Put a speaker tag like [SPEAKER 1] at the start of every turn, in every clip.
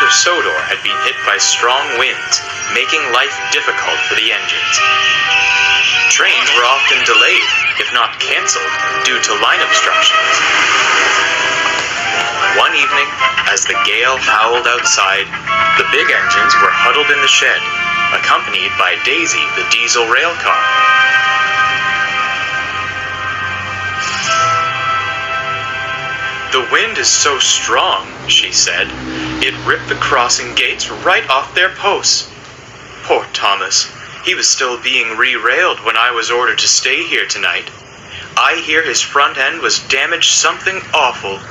[SPEAKER 1] of Sodor had been hit by strong winds, making life difficult for the engines. Trains were often delayed, if not cancelled, due to line obstructions. One evening, as the gale howled outside, the big engines were huddled in the shed, accompanied by Daisy, the diesel rail car. "The wind is so strong," she said, "it ripped the crossing gates right off their posts. Poor Thomas, he was still being re-railed when I was ordered to stay here tonight. I hear his front end was damaged something awful."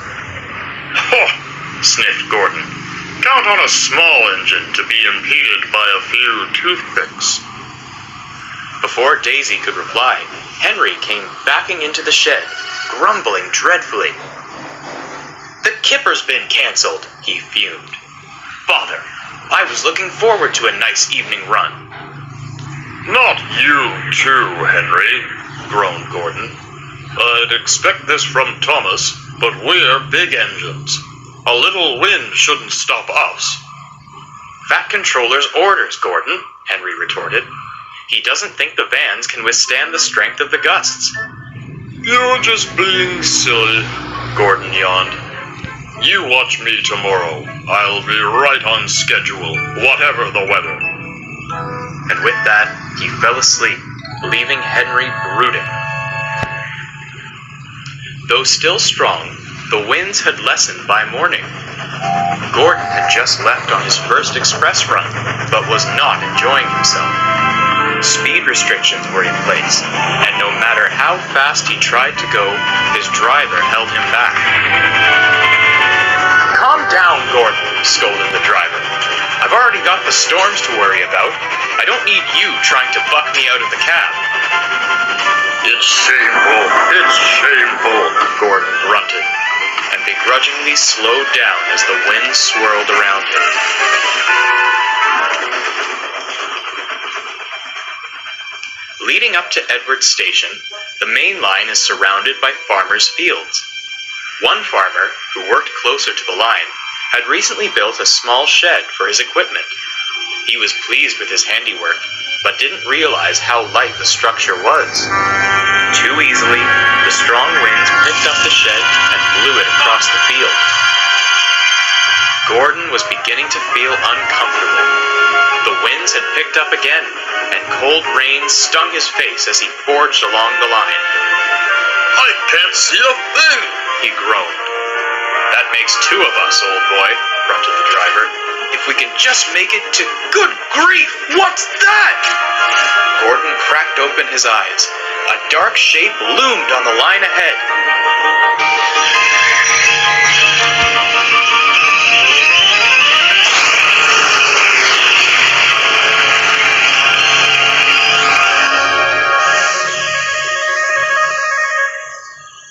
[SPEAKER 2] "Huh," sniffed Gordon. "Count on a small engine to be impeded by a few toothpicks."
[SPEAKER 1] Before Daisy could reply, Henry came backing into the shed, grumbling dreadfully. "The kipper's been cancelled," he fumed. "Bother! I was looking forward to a nice evening run."
[SPEAKER 2] "Not you too, Henry," groaned Gordon. "I'd expect this from Thomas, but we're big engines. A little wind shouldn't stop us."
[SPEAKER 1] "That controller's orders, Gordon," Henry retorted. "He doesn't think the vans can withstand the strength of the gusts."
[SPEAKER 2] "You're just being silly," Gordon yawned. "You watch me tomorrow. I'll be right on schedule, whatever the weather."
[SPEAKER 1] And with that, he fell asleep, leaving Henry brooding. Though still strong, the winds had lessened by morning. Gordon had just left on his first express run, but was not enjoying himself. Speed restrictions were in place, and no matter how fast he tried to go, his driver held him back. "Calm down, Gordon," scolded the driver. "I've already got the storms to worry about. I don't need you trying to buck me out of the cab."
[SPEAKER 2] It's shameful,
[SPEAKER 1] Gordon grunted, and begrudgingly slowed down as the wind swirled around him. Leading up to Edward Station, the main line is surrounded by farmers' fields. One farmer, who worked closer to the line, had recently built a small shed for his equipment. He was pleased with his handiwork, but didn't realize how light the structure was. Too easily, the strong winds picked up the shed and blew it across the field. Gordon was beginning to feel uncomfortable. The winds had picked up again, and cold rain stung his face as he forged along the line.
[SPEAKER 2] "I can't see a thing,"
[SPEAKER 1] he groaned. "That makes two of us, old boy," grunted the driver. "If we can just make it to—" "Good grief! What's that?" Gordon cracked open his eyes. A dark shape loomed on the line ahead.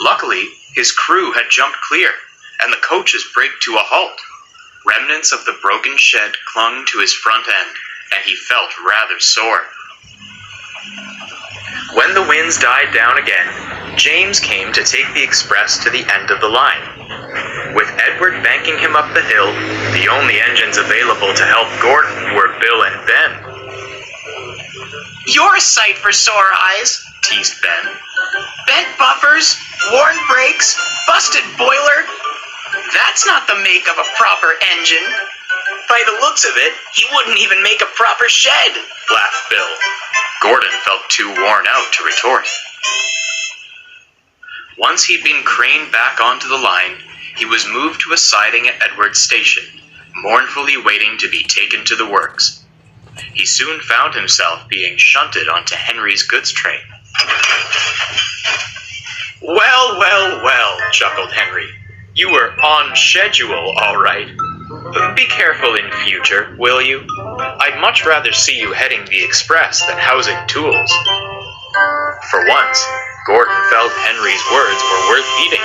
[SPEAKER 1] Luckily, his crew had jumped clear, and the coaches braked to a halt. Remnants of the broken shed clung to his front end, and he felt rather sore. When the winds died down again, James came to take the express to the end of the line. With Edward banking him up the hill, the only engines available to help Gordon were Bill and Ben.
[SPEAKER 3] "You're a sight for sore eyes,"
[SPEAKER 1] teased Ben.
[SPEAKER 3] "Bent buffers, worn brakes, busted boiler. That's not the make of a proper engine. By the looks of it, he wouldn't even make a proper shed,"
[SPEAKER 1] laughed Bill. Gordon felt too worn out to retort. Once he'd been craned back onto the line, he was moved to a siding at Edward's Station, mournfully waiting to be taken to the works. He soon found himself being shunted onto Henry's goods train. "Well, well, well," chuckled Henry. "You were on Shed-Ule, all right. Be careful in future, will you? I'd much rather see you heading the express than housing tools." For once, Gordon felt Henry's words were worth heeding.